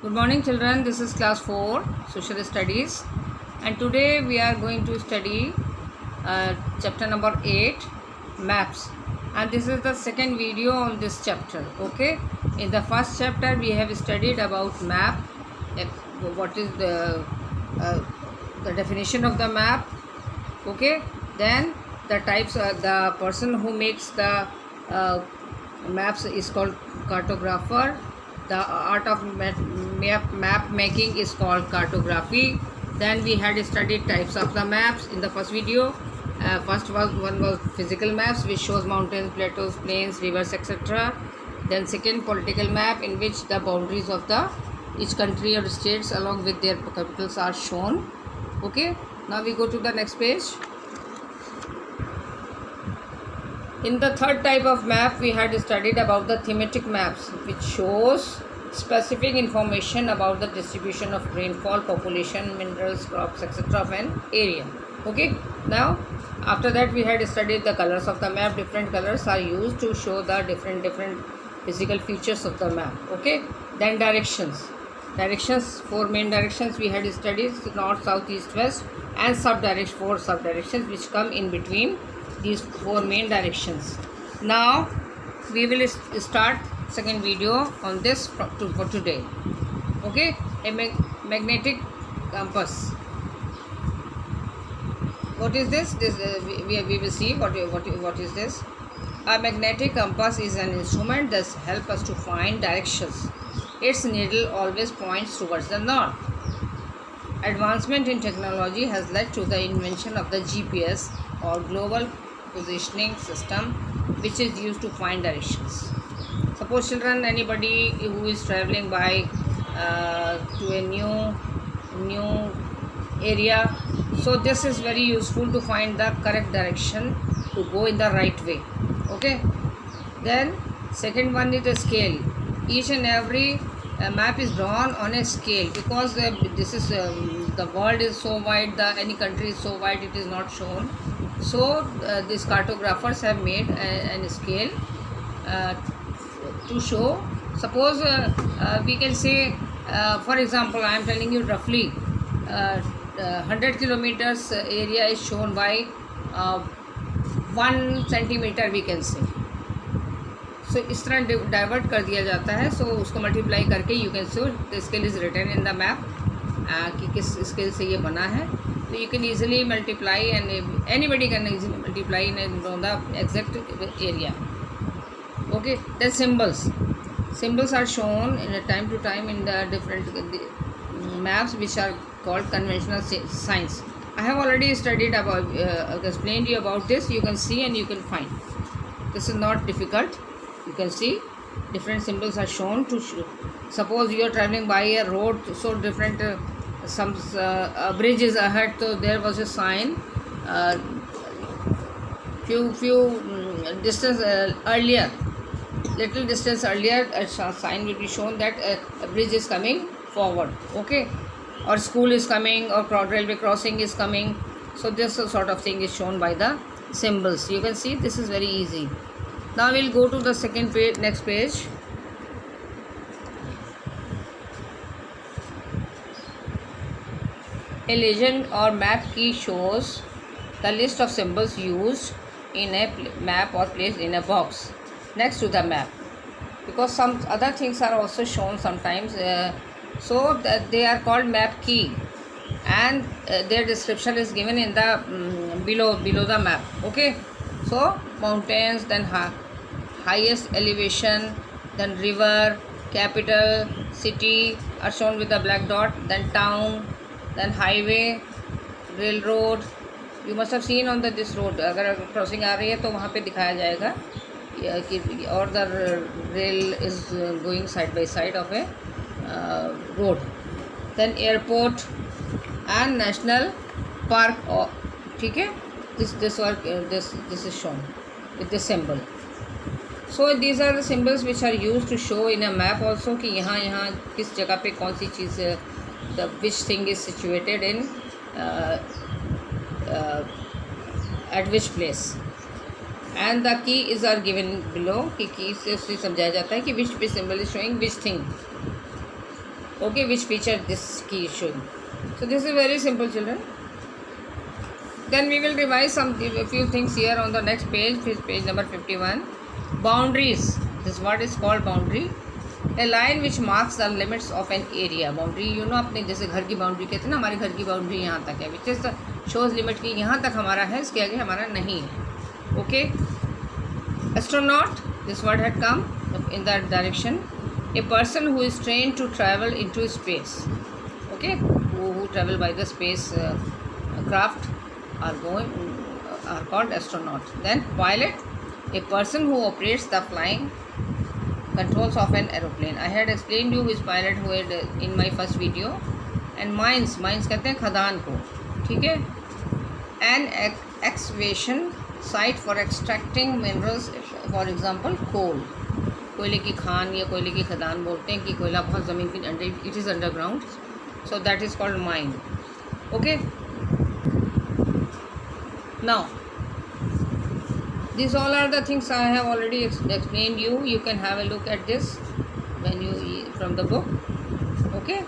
Good morning children, this is class 4 social studies and today we are going to study chapter number 8 maps, and this is the second video on this chapter. Okay, in the first chapter we have studied about map, what is uh, the definition of the map. Okay, then the types, the person who makes the maps is called cartographer. The art of map making is called cartography. Then we had studied types of the maps in the first video. First one was physical maps, which shows mountains, plateaus, plains, rivers, etc. Then second, political map, in which the boundaries of the each country or states along with their capitals are shown. Okay, now we go to the next page. In the third type of map, we had studied about the thematic maps, which shows specific information about the distribution of rainfall, population, minerals, crops, etc. of an area. Okay, now after that we had studied the colors of the map. Different colors are used to show the different physical features of the map. Okay, then directions. Four main directions we had studied: north, south, east, west, and four sub directions which come in between these four main directions. Now we will start second video on this for today. Okay, a magnetic compass. What is this? We will see what is this. A magnetic compass is an instrument that helps us to find directions. Its needle always points towards the north. Advancement in technology has led to the invention of the GPS, or global positioning system, which is used to find directions. Suppose children, anybody who is traveling by to a new area, so this is very useful to find the correct direction to go in the right way. Okay, then second one is the scale. Each and every map is drawn on a scale, because this is the world is so wide, any country is so wide, it is not shown. So these cartographers have made a scale to show. Suppose we can say, for example, I am telling you roughly 100 kilometers area is shown by 1 centimeter, we can say. So इस तरह divert कर दिया जाता है. सो उसको multiply करके you can so the scale is written in the map कि किस स्केल से ये बना है. So you can easily multiply, and anybody can easily multiply in the exact area. Okay, then symbols are shown in time to time in the different maps, which are called conventional signs. I have already studied about explained you about this. You can see and you can find. This is not difficult. You can see different symbols are shown to show. Suppose you are traveling by a road, so different some bridges ahead, so there was a sign few distance earlier, little distance earlier, a sign will be shown that a bridge is coming forward. Okay, or school is coming, or railway crossing is coming. So this sort of thing is shown by the symbols. You can see this is very easy. Now we'll go to the second page, next page. A legend or map key shows the list of symbols used in a map or placed in a box next to the map, because some other things are also shown sometimes. So that they are called map key, and their description is given in the below the map. Okay, so mountains, then highest elevation, then river, capital, city are shown with the black dot, then town, then highway, railroad. You must have seen on this road, अगर crossing आ रही है तो वहाँ पे दिखाया जाएगा कि और the rail is going side by side of a road. Then airport and national park. ठीक है, this is shown with this symbol. So these are the symbols which are used to show in a map also कि यहाँ किस जगह पे कौन सी चीज़, the which thing is situated in at which place, and the key is are given below कि key से समझाया जाता है कि which symbol is showing which thing. Okay, which feature this key is showing. So this is very simple, children. Then we will revise a few things here on the next page, page number 51. Boundaries. This is what is called boundary. A line which marks the limits of an area. Boundary, you know, अपने जैसे घर की boundary कहते हैं ना, हमारे घर की बाउंड्री यहाँ तक है, which is the shows limit की यहाँ तक हमारा है, इसके आगे हमारा नहीं है. Okay. Astronaut. This word had come in that direction. A person who is trained to travel into space. Okay. Who travel by the space craft are called astronaut. Then pilot, a person who operates the flying controls of an aeroplane. I had explained you which pilot who had in my first video. And mines कहते हैं खदान को, ठीक है. An excavation site for extracting minerals, for example coal. कोयले की खान या कोयले की खदान बोलते हैं कि कोयला बहुत ज़मीन के under, it is underground, so that is called mine. Okay. Now, these all are the things I have already explained you. You can have a look at this when you from the book. Okay.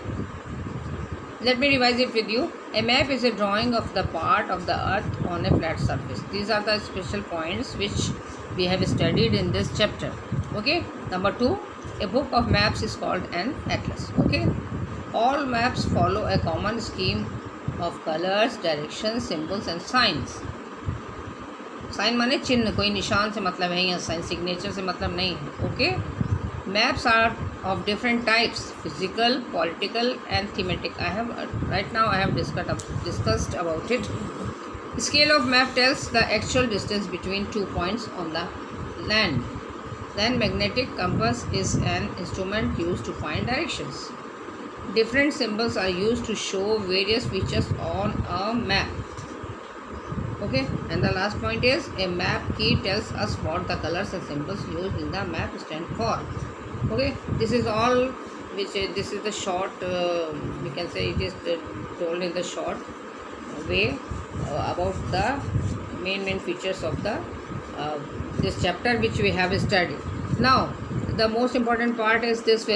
Let me revise it with you. A map is a drawing of the part of the earth on a flat surface. These are the special points which we have studied in this chapter. Okay. Number 2, a book of maps is called an atlas. Okay. All maps follow a common scheme of colors, directions, symbols and signs. Sign माने चिन्ह, कोई निशान से मतलब है या sign signature से मतलब नहीं है. Okay. Maps are of different types, physical, political and thematic. I have right now I have discussed about it. Scale of map tells the actual distance between 2 points on the land. Then magnetic compass is an instrument used to find directions. Different symbols are used to show various features on a map. Okay, and the last point is a map key tells us what the colors and symbols used in the map stand for. Okay, this is all which this is the short we can say it is told in the short way about the main features of the this chapter which we have studied. Now the most important part is this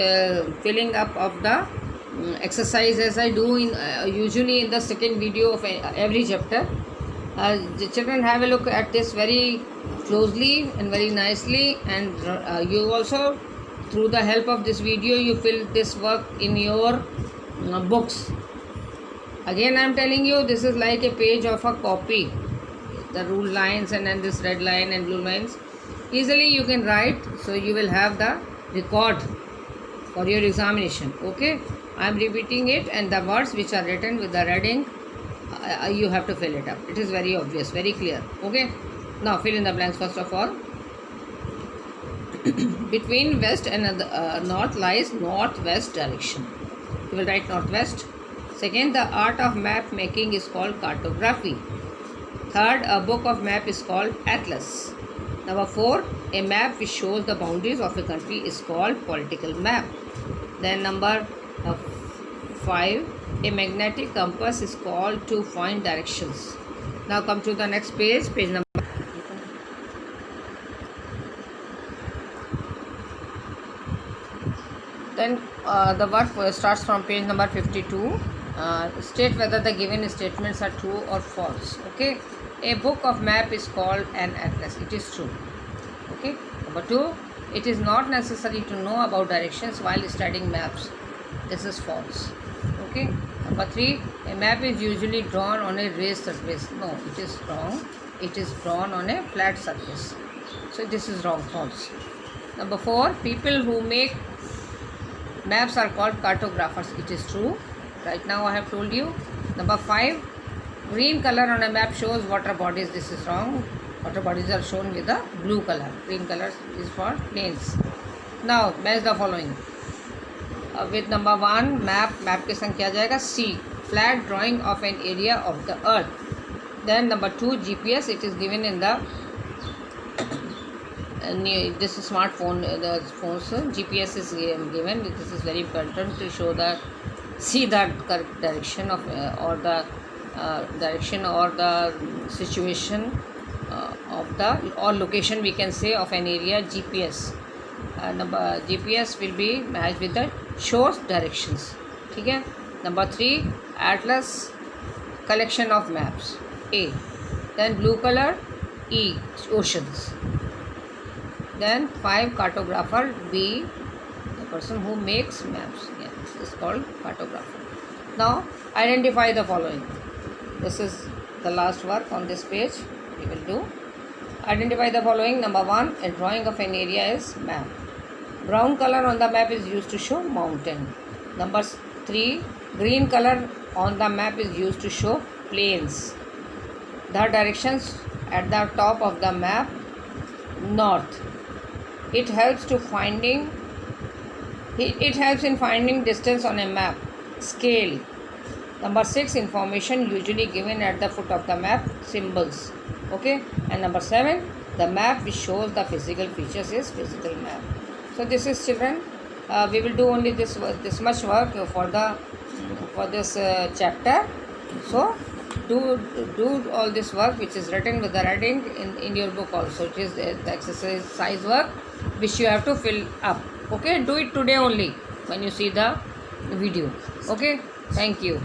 filling up of the exercise, as I do in usually in the second video of every chapter. The children have a look at this very closely and very nicely, and you also through the help of this video you fill this work in your books. Again I am telling you, this is like a page of a copy, the rule lines and then this red line and blue lines easily you can write, so you will have the record for your examination. Okay, I am repeating it, and the words which are written with the red ink you have to fill it up. It is very obvious, very clear. Okay, now fill in the blanks. First of all, between west and north lies northwest direction. You will write northwest. Second, the art of map making is called cartography. Third, a book of map is called atlas. Number 4, a map which shows the boundaries of a country is called political map. Then number 5, a magnetic compass is called to find directions. Now come to the next page, page number. Then the work starts from page number 52. State whether the given statements are true or false. Okay, a book of map is called an atlas. It is true. Okay. Number 2, it is not necessary to know about directions while studying maps. This is false. Okay. Number 3, a map is usually drawn on a raised surface. No, it is wrong. It is drawn on a flat surface. So this is wrong, false. Number 4, people who make maps are called cartographers. It is true. Right now I have told you. Number 5, green color on a map shows water bodies. This is wrong. Water bodies are shown with a blue color. Green color is for plains. Now match the following. With number 1, map के संग क्या जाएगा? C, flat drawing of an area of the earth. Then number 2, GPS. It is given in the this smartphone, the phones. GPS is given. This is very important to show see the correct direction of or the direction or the situation of the or location we can say of an area. GPS. Number GPS will be matched with the shows directions. ठीक है. Number 3, atlas, collection of maps, A. Then blue color, E, oceans. Then 5, cartographer, B, the person who makes maps. Yeah, this is called cartographer. Now identify the following. This is the last work on this page we will do. Identify the following. Number 1, a drawing of an area is map. Brown color on the map is used to show mountain. Number 3, green color on the map is used to show plains. The directions at the top of the map, north. It helps in finding distance on a map. Scale. Number 6, information usually given at the foot of the map, symbols. Okay. And number 7, the map which shows the physical features is physical map. So this is, children, we will do only this much work for this chapter. So do all this work which is written with the writing in your book also. It is the exercise work which you have to fill up. Okay, do it today only when you see the video. Okay, thank you.